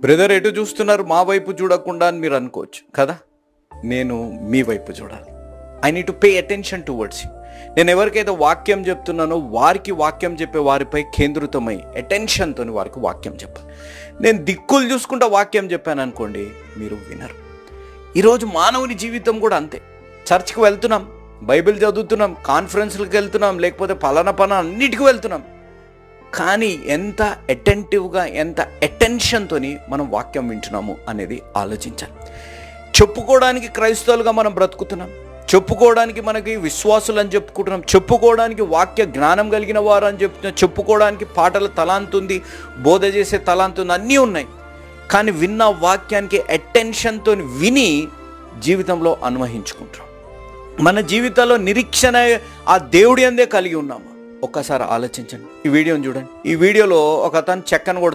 Brother ఎటు చూస్తున్నారు, మా వైపు చూడకుండా అని మీరు అనుకోవచ్చు కదా. నేను మీ వైపు చూడాలి. I need to pay attention towards you. నేను ఎవరికైతే వాక్యం చెప్తున్నానో వారికి వాక్యం చెప్పే వారిపై కేంద్రితమై అటెన్షన్తో వారికి వాక్యం చెప్పాలి. నేను దిక్కులు చూసుకుంటా వాక్యం చెప్పాను అనుకోండి, మీరు వినరు. ఈరోజు మానవుని జీవితం కూడా అంతే. చర్చ్కి వెళ్తున్నాం, బైబిల్ చదువుతున్నాం, కాన్ఫరెన్స్లకు వెళ్తున్నాం, లేకపోతే పలానా అన్నిటికీ వెళ్తున్నాం. కానీ ఎంత అటెంటివ్గా, ఎంత అటెన్షన్తో మనం వాక్యం వింటున్నాము అనేది ఆలోచించాలి. చెప్పుకోవడానికి క్రైస్తవులుగా మనం బ్రతుకుతున్నాం, చెప్పుకోవడానికి మనకి విశ్వాసులు అని చెప్పుకుంటున్నాం, చెప్పుకోవడానికి వాక్య జ్ఞానం కలిగిన వారు అని చెప్తున్నాం, చెప్పుకోవడానికి పాటల తలాంతు ఉంది, బోధ చేసే తలాంతు ఉంది, అన్నీ ఉన్నాయి. కానీ విన్న వాక్యానికి అటెన్షన్తో విని జీవితంలో అన్వయించుకుంటాం. మన జీవితంలో నిరీక్షణ ఆ దేవుడి అందే కలిగి ఉన్నాము. ఒక్కసారి ఆలోచించండి. ఈ వీడియోని చూడండి. ఈ వీడియోలో ఒక అతను చెక్కను కూడా